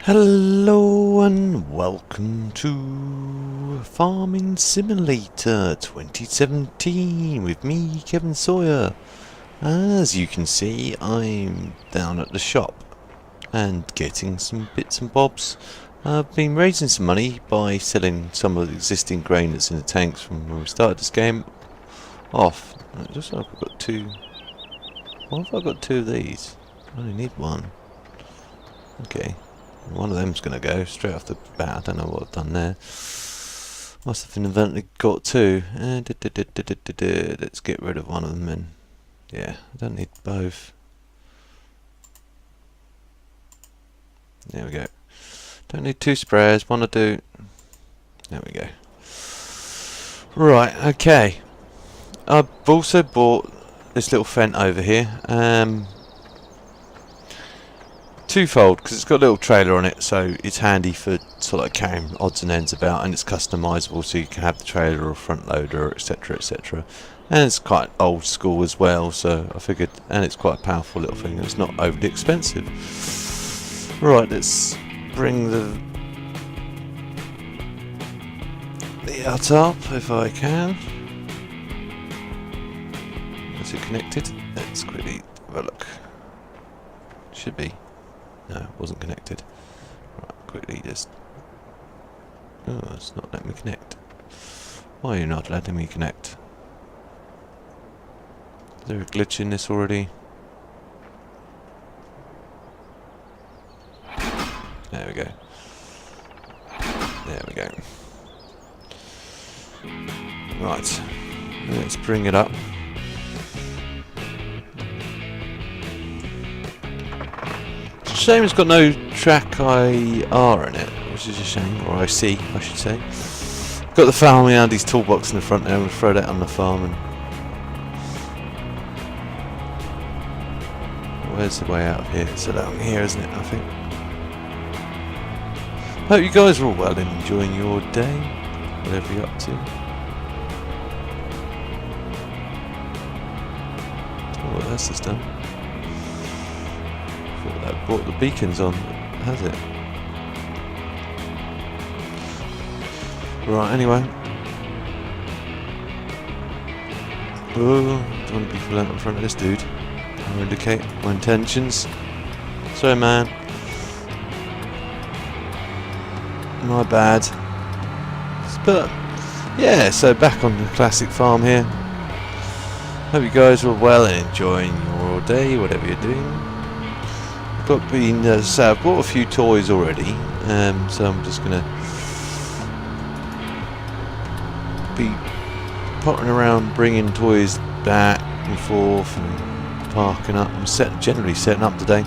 Hello and welcome to Farming Simulator 2017 with me, Kevin Sawyer. As you can see, I'm down at the shop and getting some bits and bobs. I've been raising some money by selling some of the existing grain that's in the tanks from when we started this game off. It looks like I've got two. Why have I got two of these? I only need one. Okay. One of them's going to go straight off the bat. I don't know what I've done there. Must have inadvertently got two. Let's get rid of one of them then. Yeah, I don't need both. There we go. Don't need two sprayers. One I do. There we go. Right, okay. I've also bought this little Fendt over here. Twofold, because it's got a little trailer on it, so it's handy for sort of like carrying odds and ends about, and it's customizable, so you can have the trailer or front loader, etc, etc. And it's quite old school as well, so I figured, and it's quite a powerful little thing, and it's not overly expensive. Right, let's bring the hut up if I can. Is it connected? Let's quickly have a look. Should be. No, it wasn't connected. Right, quickly just... Oh, it's not letting me connect. Why are you not letting me connect? Is there a glitch in this already? There we go. There we go. Right. Let's bring it up. Shame it's got no track IR in it, which is a shame, or IC I should say. Got the farming Andy's toolbox in the front there, and we'll throw that on the farm. And where's the way out of here? It's along here, isn't it? I think. Hope you guys are all well and enjoying your day, whatever you're up to. Oh, what else is done? That brought the beacons on, has it? Right, anyway. Oh, don't want to be full out in front of this dude. I'll indicate my intentions. Sorry, man. My bad. But, yeah, so back on the classic farm here. Hope you guys are well and enjoying your day, whatever you're doing. I've bought a few toys already, so I'm just gonna be potting around, bringing toys back and forth, and parking up. I'm generally setting up today.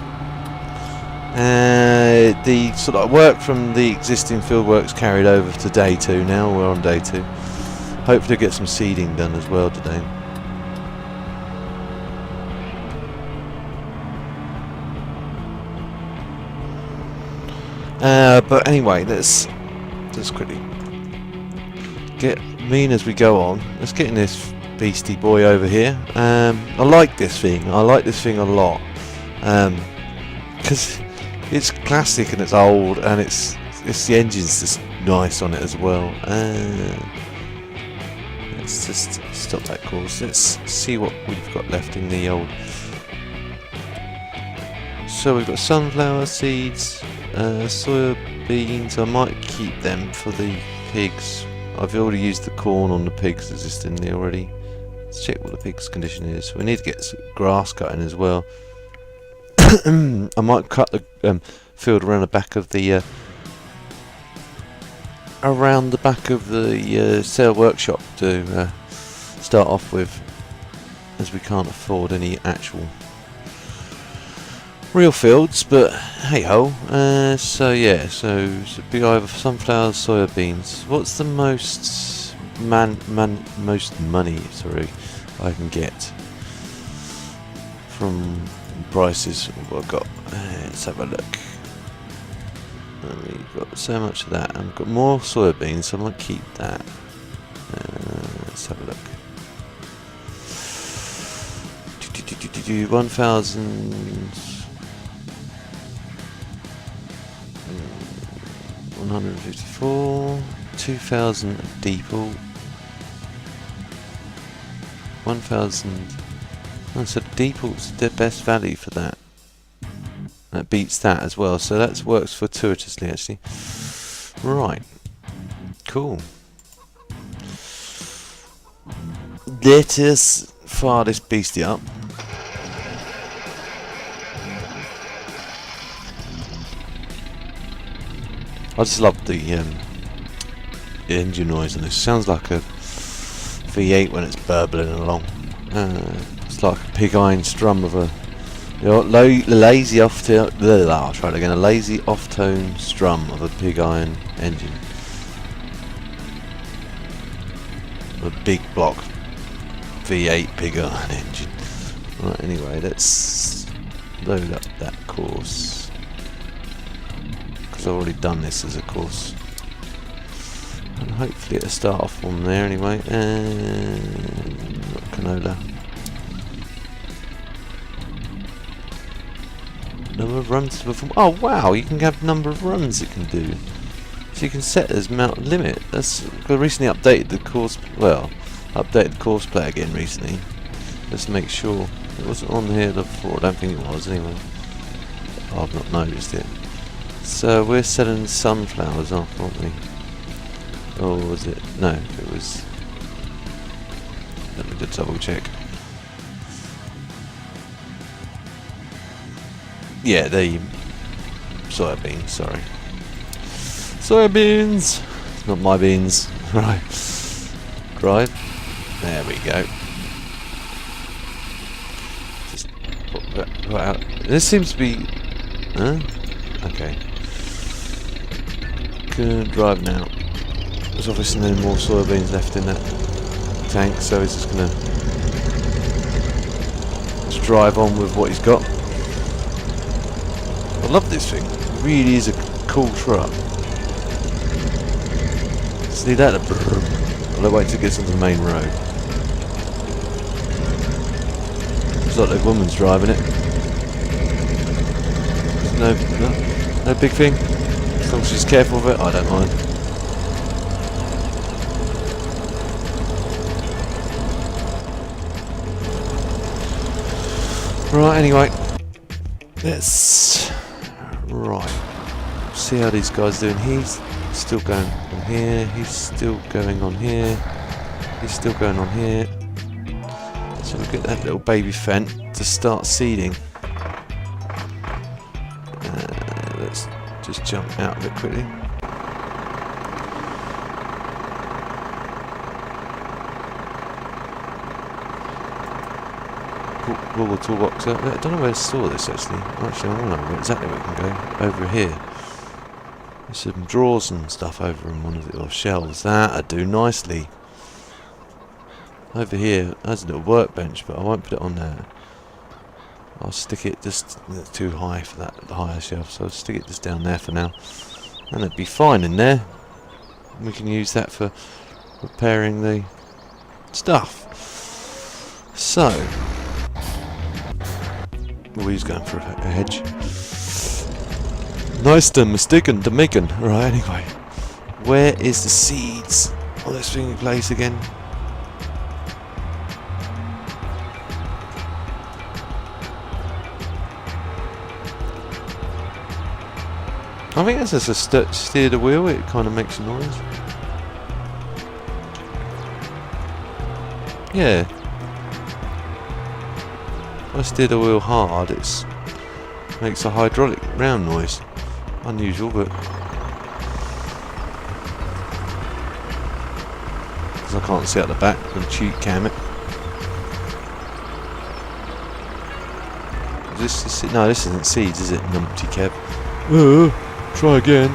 The sort of work from the existing fieldwork's carried over to day 2 now. We're on day 2. Hopefully, get some seeding done as well today. But anyway, let's quickly get mean as we go on. Let's get in this beastie boy over here. I like this thing. I like this thing a lot because it's classic and it's old, and it's the engine's just nice on it as well. Let's just stop that course. Let's see what we've got left in the old. So we've got sunflower seeds. Soya beans, I might keep them for the pigs. I've already used the corn on the pigs that's just in there already. Let's check what the pig's condition is. We need to get some grass cutting as well. I might cut the field around the back of the sale workshop to start off with, as we can't afford any actual real fields, but hey ho. So yeah, so it'd be either sunflowers, soya beans. What's the most most money I can get from prices? What I've got. Let's have a look. We've got so much of that, and I've got more soya beans, so I might keep that. Let's have a look. 1,000. 154, 2,000 diesel, 1,000. Oh, so diesel's the best value for that. That beats that as well, so that works fortuitously actually. Right, cool. Let us fire this beastie up. I just love the engine noise, and it sounds like a V8 when it's burbling along. It's like a pig iron strum of a lazy off-tone. I'll try it again. A lazy off-tone strum of a pig iron engine. A big block V8 pig iron engine. Right. Anyway, let's load up that course because I've already done this as a course, and hopefully it'll start off from there anyway. And canola. Number of runs to perform. Oh wow, you can have number of runs it can do. So you can set as amount limit. That's I recently updated the course. Well, updated the course play again recently. Just to make sure it wasn't on here before. I don't think it was anyway. I've not noticed it. So we're selling sunflowers off, aren't we? Or was it? No, it was. Let me just double check. Yeah, the soybeans, sorry. Soybeans! Not my beans. Right. Drive. There we go. Just put that out. This seems to be... Huh? Okay. Good drive now. There's obviously no more soybeans left in that tank, so he's just gonna... just drive on with what he's got. I love this thing. It really is a cool truck. See that? I'll wait till it gets on the main road. Looks like the woman's driving it. No big thing. As long as she's careful with it, I don't mind. Right, anyway. Let's... Right. See how these guys are doing. He's still going on here. He's still going on here. He's still going on here. So we'll get that little baby Fendt to start seeding. Let's just jump out of it quickly. Pull the toolbox out. I don't know where to store this actually. Actually, I don't know exactly where it can go. Over here. There's some drawers and stuff over in one of the little shelves. That'll do nicely. Over here, there's a little workbench, but I won't put it on there. I'll stick it just it's too high for that higher shelf, so I'll stick it just down there for now. And it'd be fine in there. We can use that for repairing the stuff. So, he's going for a hedge. Nice to mistaken to making. Right, anyway. Where is the seeds? Oh, this thing in place again. I think that's just a steer the wheel, it kind of makes a noise. Yeah. If I steer the wheel hard, it makes a hydraulic round noise. Unusual, but because I can't see out the back and cheat cam it. No, this isn't seeds, is it? Numpty Kev. Try again.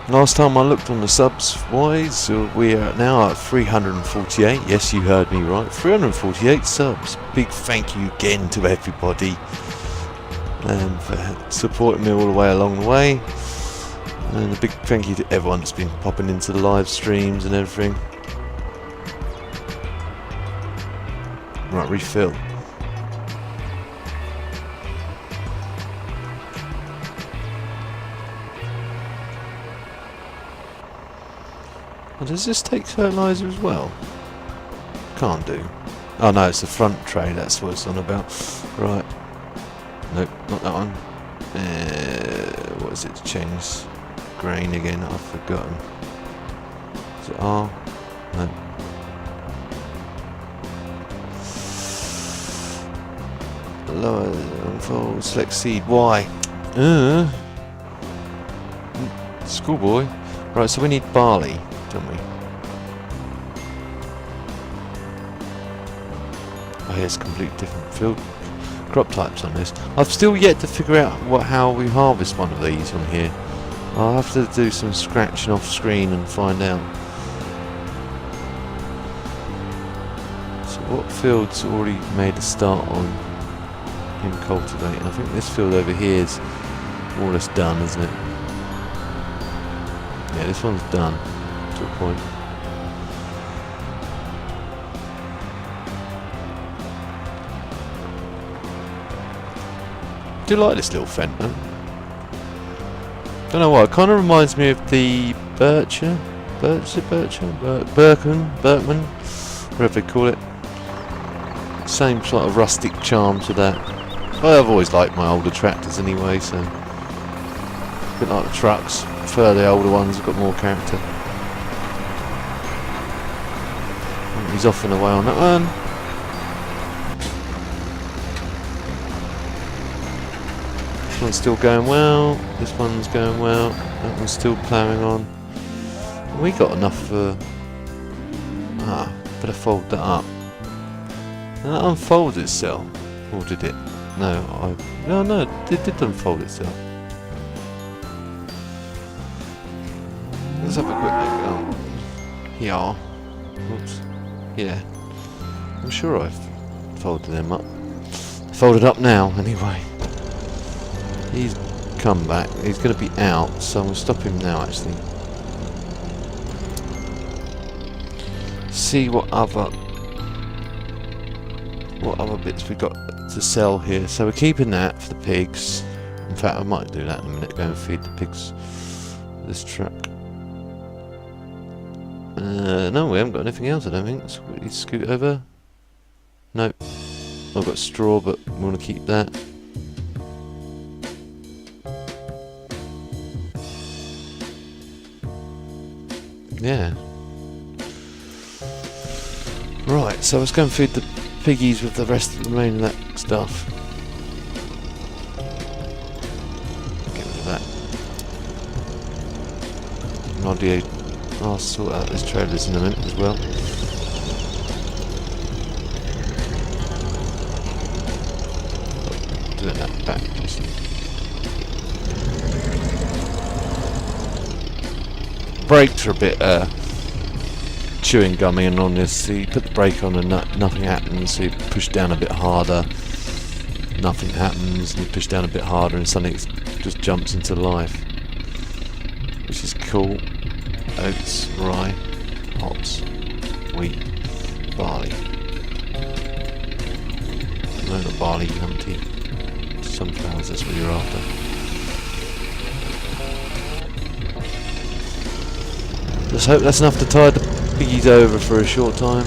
Last time I looked on the subs wise, we are now at 348. Yes, you heard me right. 348 subs. Big thank you again to everybody for supporting me all the way along the way. And a big thank you to everyone that's been popping into the live streams and everything. Right, refill. Oh, does this take fertiliser as well? Can't do. Oh no, it's the front tray, that's what it's on about. Right. Nope, not that one. What is it to change grain again? I've forgotten. Is it R? No. Lower, unfold, select seed. Y. Schoolboy. Right, so we need barley, don't we? Oh, here's completely different field crop types on this. I've still yet to figure out how we harvest one of these on here. I'll have to do some scratching off screen and find out. So what field's already made a start on him cultivating? I think this field over here is more or less done, isn't it? Yeah, this one's done to a point. I do like this little Fenton. Don't know why, it kind of reminds me of the Berkman, whatever they call it. Same sort of rustic charm to that. I've always liked my older tractors anyway, so a bit like the trucks. I prefer the older ones, have got more character. He's off and away on that one. This one's still going well. This one's going well. That one's still ploughing on. We got enough for... better fold that up. And that unfolds itself. Or did it? No, no, it did unfold itself. Let's have a quick look. Yeah. Oops. Yeah. I'm sure I've folded them up. Folded up now, anyway. He's come back. He's going to be out, so I'm going to stop him now, actually. See what other bits we've got to sell here. So we're keeping that for the pigs. In fact, I might do that in a minute. Go and feed the pigs this truck. No, we haven't got anything else, I don't think. So we scoot over. Nope. I've got straw, but we want to keep that. Yeah. Right, so let's go and feed the piggies with the rest of the remaining of that stuff. Get rid of that. I'll sort out this trailers in a minute as well. Doing that back just. Brakes are a bit chewing gummy, and on this, so you put the brake on and nothing happens, so you push down a bit harder, nothing happens, and you push down a bit harder and suddenly it just jumps into life, which is cool. Oats, rye, hops, wheat, barley. No, not barley, numpty. Sunflowers, that's what you're after. Let's hope that's enough to tide the piggies over for a short time.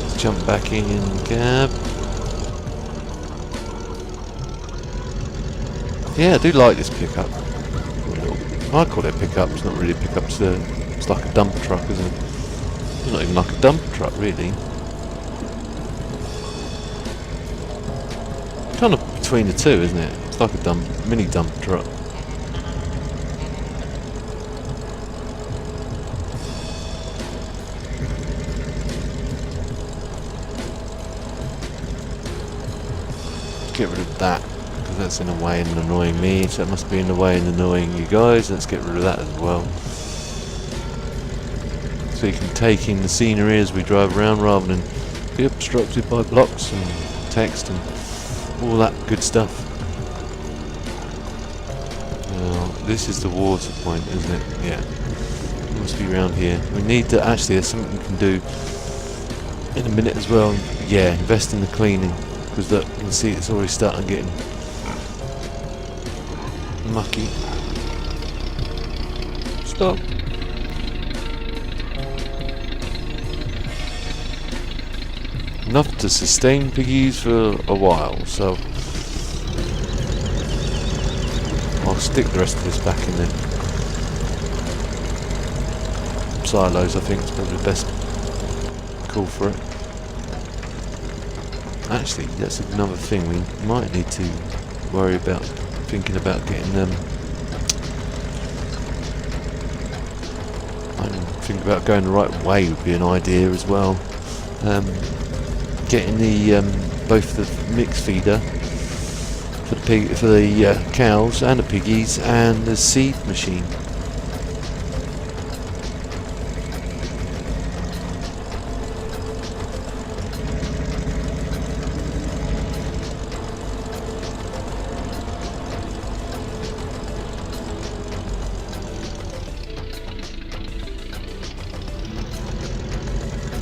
Let's jump back in cab. Yeah, I do like this pickup. I call it a pickup, it's not really a pickup, it's like a dumper truck, isn't it? It's not even like a dumper truck, really. Kind of between the two, isn't it? It's like a mini dumper truck. Get rid of that, because that's in the way and annoying me, so it must be in the way and annoying you guys. Let's get rid of that as well, so you can take in the scenery as we drive around rather than be obstructed by blocks and text and all that good stuff. Now, this is the water point, isn't it? Yeah, it must be around here. We need to, actually there's something we can do in a minute as well. Yeah, invest in the cleaning, because look, you can see it's already starting getting mucky. Stop. enough to sustain piggies for a while, so I'll stick the rest of this back in the silos. I think it's probably the best call for it. Actually, that's another thing we might need to worry about, thinking about getting them. I'm thinking about going the right way would be an idea as well. Getting the both the mix feeder for the cows and the piggies, and the seed machine.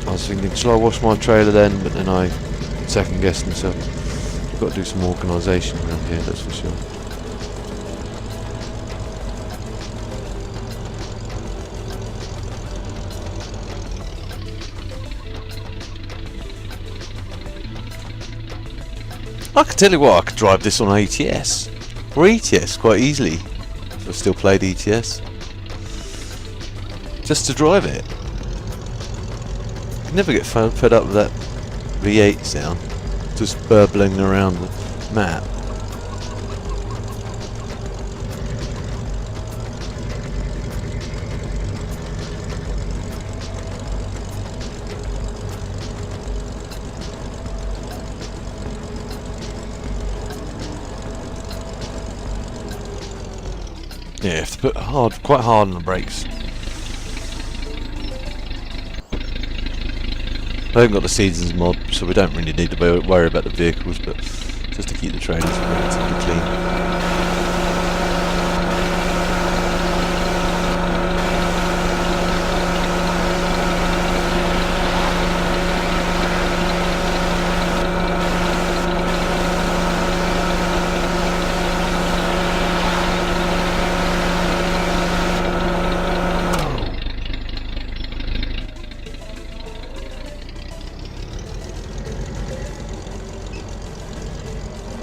I was thinking, shall I wash my trailer then? But then I second guessed myself. I've got to do some organisation around here, that's for sure. I could tell you what, I could drive this on ATS or ETS quite easily if I still played ETS. Just to drive it. I never get fed up with that V8 sound, just burbling around the map. Yeah, you have to put quite hard on the brakes. I haven't got the seasons mod, so we don't really need to worry about the vehicles, but just to keep the trailers relatively clean.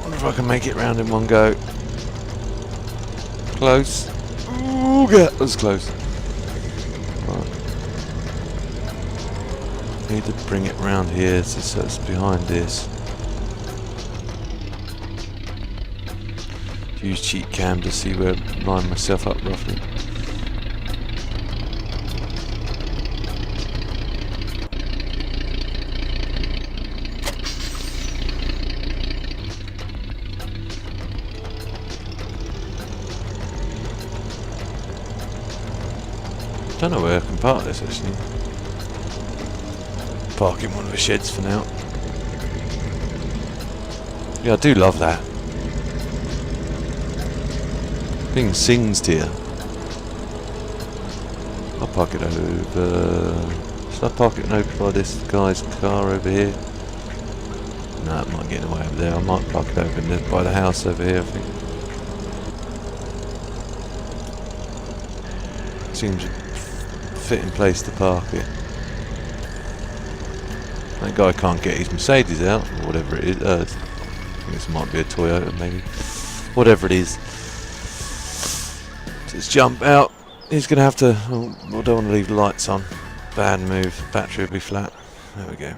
If I can make it round in one go. Close. Ooh, yeah, that was close. Right. Need to bring it round here so it's behind this. Use cheat cam to see where I line myself up roughly. I don't know where I can park this actually. Park in one of the sheds for now. Yeah, I do love that. Thing sings to you. I'll park it over. Should I park it over by this guy's car over here? No, it might get in the way over there. I might park it over by the house over here, I think. Seems a fitting place to park it. That guy can't get his Mercedes out, or whatever it is. I think this might be a Toyota, maybe. Whatever it is. Just jump out. He's going to have to... Oh, I don't want to leave the lights on. Bad move. Battery will be flat. There we go.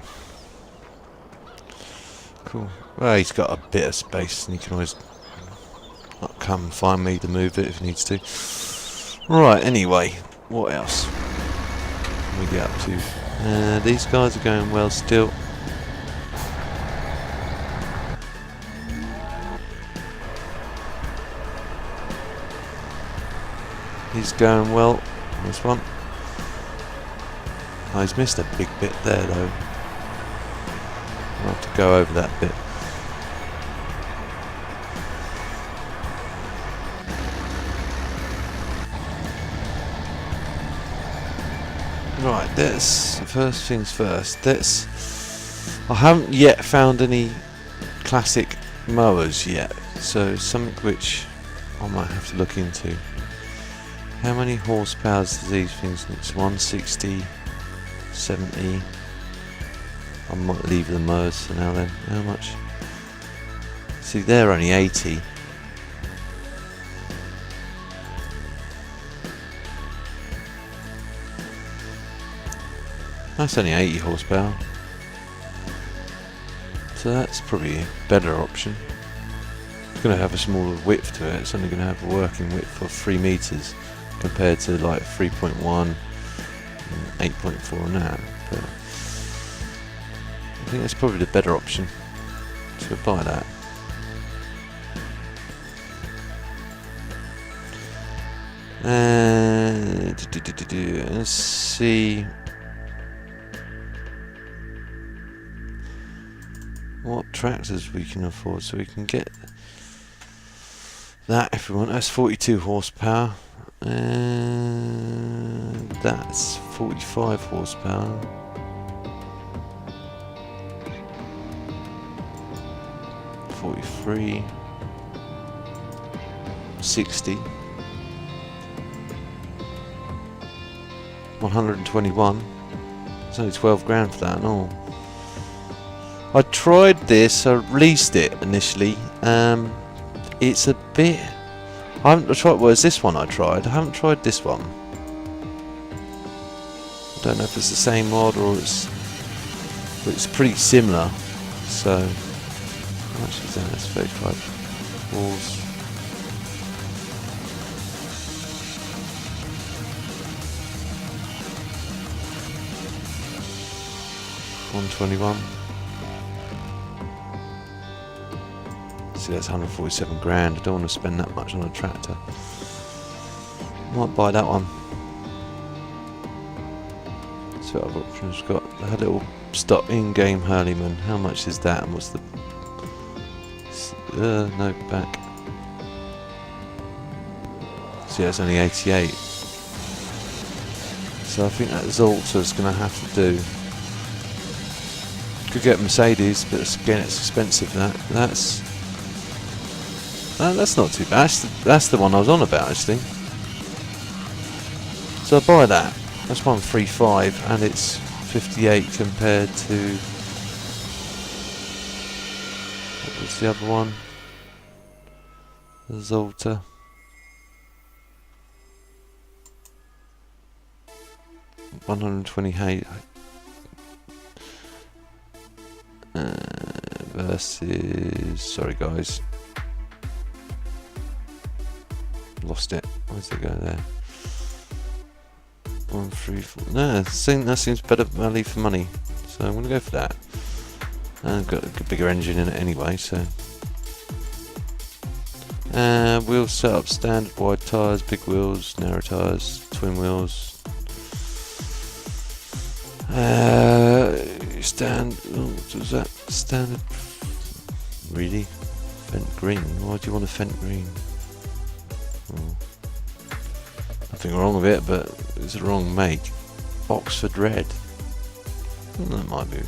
Cool. Well, he's got a bit of space, and he can always come and find me to move it if he needs to. Right, anyway. What else can we get up to? These guys are going well still. He's going well. This one. Oh, he's missed a big bit there though. I'll have to go over that bit. Right, let's, first things first, I haven't yet found any classic mowers yet, so something which I might have to look into. How many horsepower do these things need? It's 160, 70. I might leave the mowers for now then. How much? See, they're only 80. That's only 80 horsepower. So that's probably a better option. It's going to have a smaller width to it. It's only going to have a working width of 3 meters compared to like 3.1 and 8.4 and that. But I think that's probably the better option to buy that. Let's see what tractors we can afford, so we can get that if we want. That's 42 horsepower, and that's 45 horsepower. $43, $60, $121. It's only 12 grand for that and all. I tried this, I released it initially. It's a bit... I haven't tried... Well, it's this one I tried. I haven't tried this one. I don't know if it's the same mod or it's... But it's pretty similar. So... How much is that? That's 35 balls. $121. See, that's 147 grand. I don't want to spend that much on a tractor. Might buy that one. So what other options we've got? A little stock in-game Hurleyman. How much is that? And what's the... no, back. See, that's only 88. So I think that Zolta's going to have to do. Could get Mercedes, but again, it's expensive. That's not too bad. That's the one I was on about actually. So I buy that. That's 135, and it's 58 compared to. What was the other one? The Zolta. $128 versus. Sorry, guys. Lost it. Where's it go there? 134. No, that seems better value for money. So I'm gonna go for that. And I've got a bigger engine in it anyway, so. Wheel setup: standard wide tyres, big wheels, narrow tyres, twin wheels. What was that? Standard. Really? Fent green. Why do you want a Fent green? Oh. Nothing wrong with it, but it's the wrong make. Oxford red. Well, that might be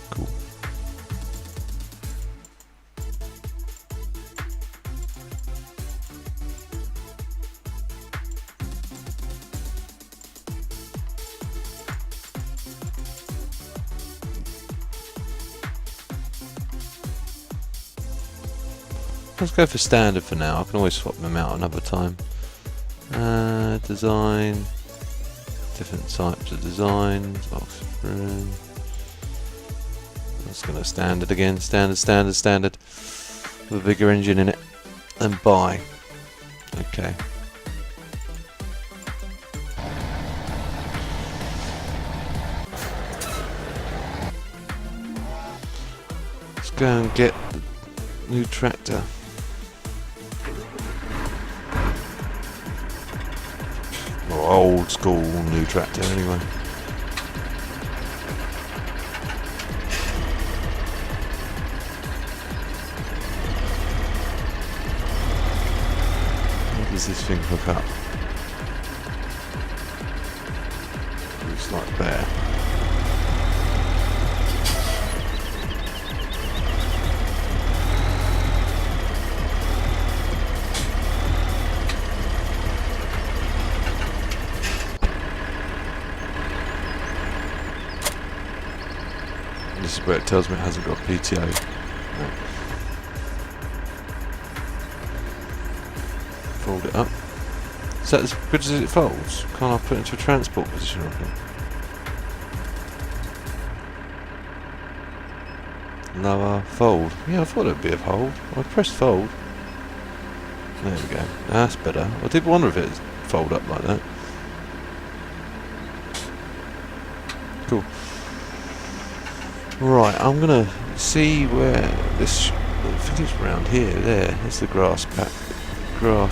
cool. Let's go for standard for now. I can always swap them out another time. Design. Different types of designs. Oxford. That's going to standard again. Standard. With a bigger engine in it. And buy. Okay. Let's go and get the new tractor. Old school new tractor anyway. How does this thing hook up? Looks like there. this is where it tells me it hasn't got PTO. No. Fold it up. Is that as good as it folds? Can't I put it into a transport position? Lower, fold. Yeah, I thought it would be a fold. I pressed fold. There we go. That's better. I did wonder if it would fold up like that. Cool. Right, I'm gonna see where this. I think it's around here. There. It's the grass pad. Well,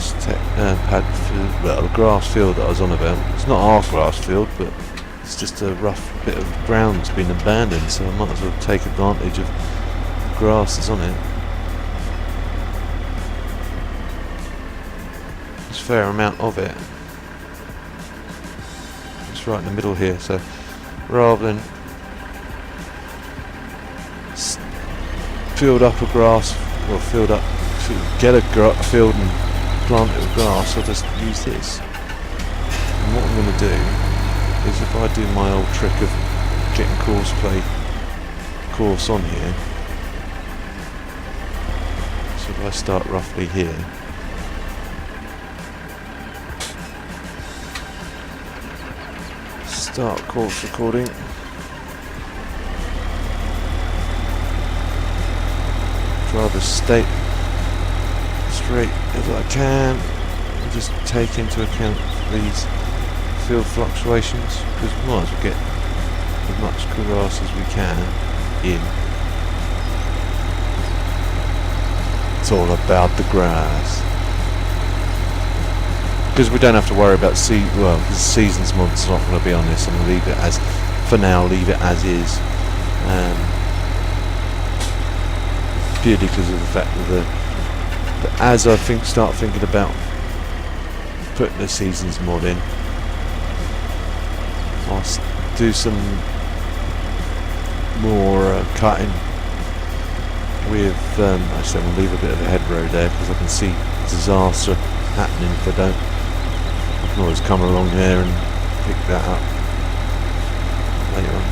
the grass field that I was on about. It's not our grass field, but it's just a rough bit of ground that's been abandoned, so I might as well take advantage of the grass that's on it. There's a fair amount of it. It's right in the middle here, so rather than field up a grass, or get a field and plant it with grass, I'll just use this. And what I'm going to do is, if I do my old trick of getting course on here, so if I start roughly here, start course recording, try to stay straight as I can, and just take into account these field fluctuations, because we might as well get as much grass as we can in. It's all about the grass, because we don't have to worry about the seasons mod's not going to be on this. I'm going to leave it as, for now, leave it as is, purely because of the fact that as I start thinking about putting the seasons mod in, I'll do some more cutting with, actually I'm going to leave a bit of a hedgerow there because I can see disaster happening if I don't. I can always come along here and pick that up later on.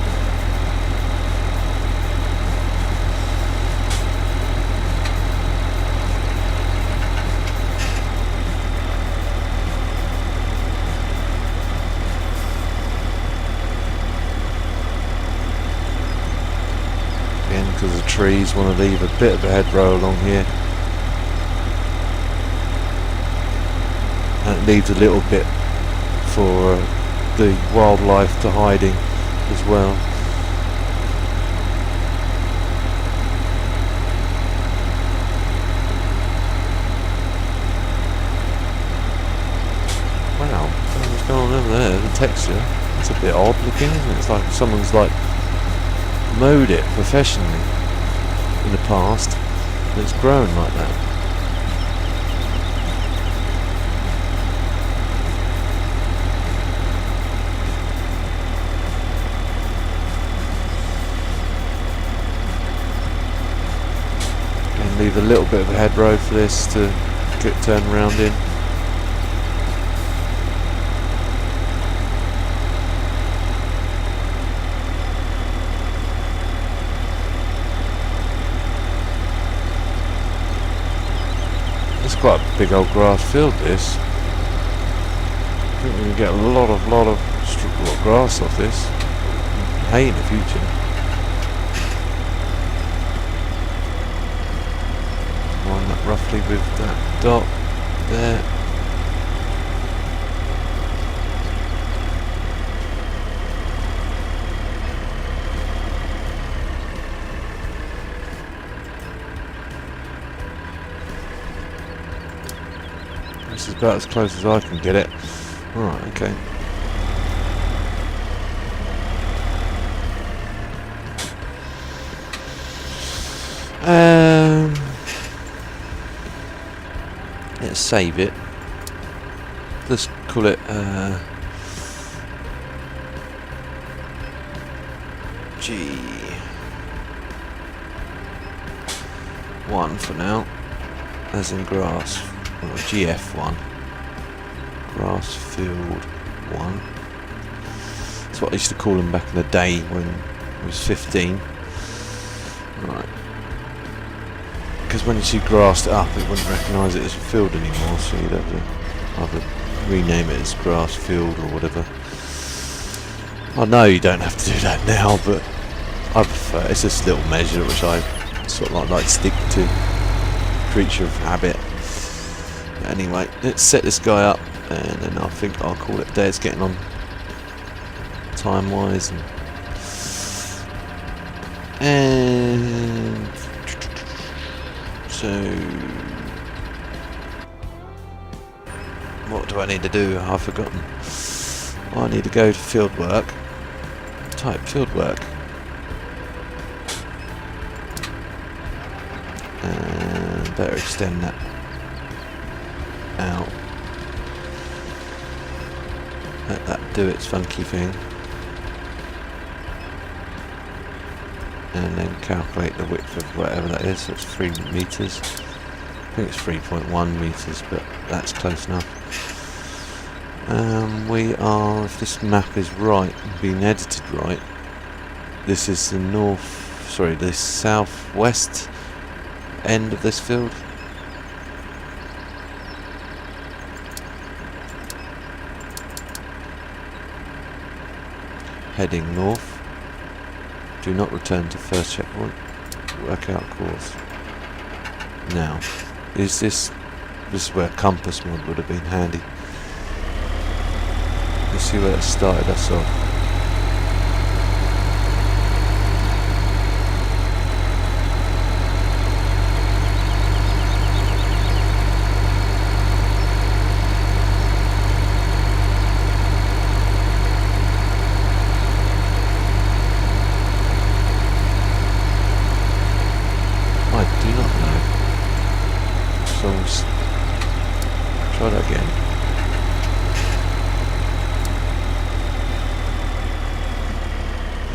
Because the trees, want to leave a bit of a hedgerow along here, and it leaves a little bit for the wildlife to hiding as well. Wow, what's going on over there? The texture, it's a bit odd looking, isn't it? It's like someone's mowed it professionally in the past, and it's grown like that. And leave a little bit of a hedgerow for this to get turned around in. It's quite a big old grass field, this. I think we can get a lot of grass off this. Hay in the future. Line that roughly with that dot there. This is about as close as I can get it. Alright, okay. Let's save it. Let's call it G1 for now, as in grass. Or GF1, grass field 1. That's what I used to call them back in the day when I was 15. Right. Because when you grassed it up, it wouldn't recognise it as a field anymore, so you'd have to either rename it as grass field or whatever. I know you don't have to do that now, but I prefer, it's this little measure which I sort of like to stick to. Creature of habit. But anyway, let's set this guy up, and then I think I'll call it a day. It's getting on time wise, and so what do I need to do? I've forgotten. I need to go to field work. Type field work. And better extend that out. Let that do its funky thing. And then calculate the width of whatever that is. So it's 3 meters. I think it's 3.1 meters, but that's close enough. We are, if this map is right, being edited right, this is the the southwest end of this field. Heading north. Do not return to first checkpoint. Work out course. Now, is this is where compass mod would have been handy. Let's see where it started us off. I do not know. So let's try that again.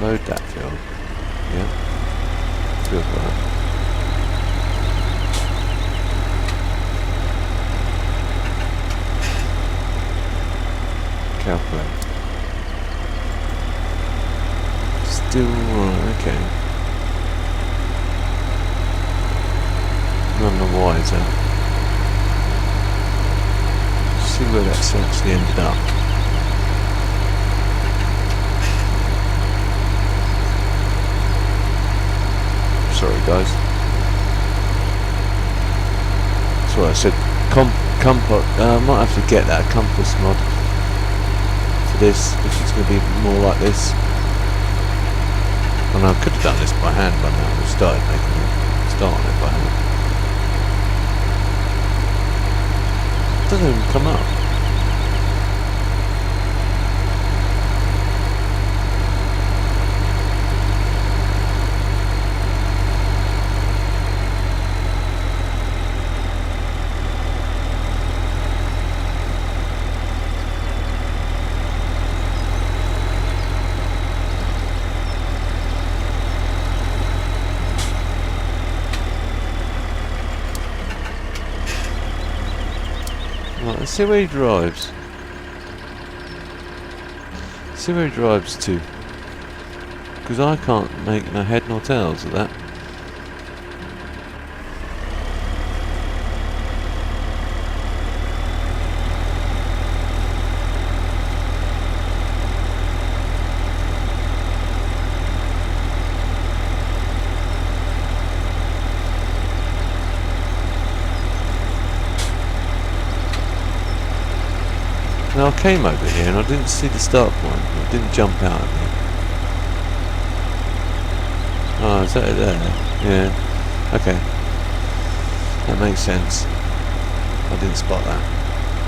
Load that field. Yeah. Field work. Calculate. Still right, okay. None the wiser. See where that's actually ended up. Sorry guys. That's what I said. I might have to get that compass mod for this if it's going to be more like this. And I could have done this by hand by now. I started making it, starting it by hand. It doesn't even come up. Right, let's see where he drives. See where he drives to. Because I can't make no head nor tails of that. Now I came over here and I didn't see the start point. It didn't jump out at me. Oh, is that it there? Yeah. Okay. That makes sense. I didn't spot that.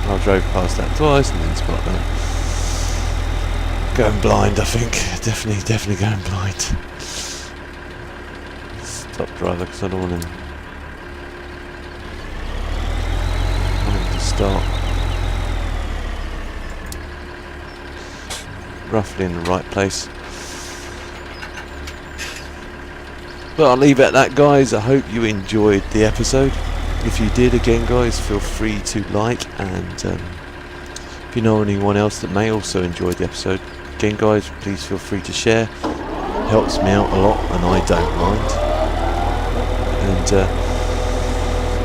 I drove past that twice and didn't spot that. Going blind, I think. Definitely going blind. Stop driver because I don't want him to start. Roughly in the right place. But I'll leave it at that, guys. I hope you enjoyed the episode. If you did, again guys, feel free to like, and if you know anyone else that may also enjoy the episode, again guys, please feel free to share. Helps me out a lot and I don't mind. And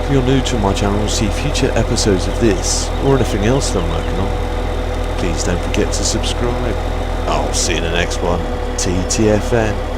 if you're new to my channel and see future episodes of this or anything else that I'm working on, please don't forget to subscribe. I'll see you in the next one. TTFN.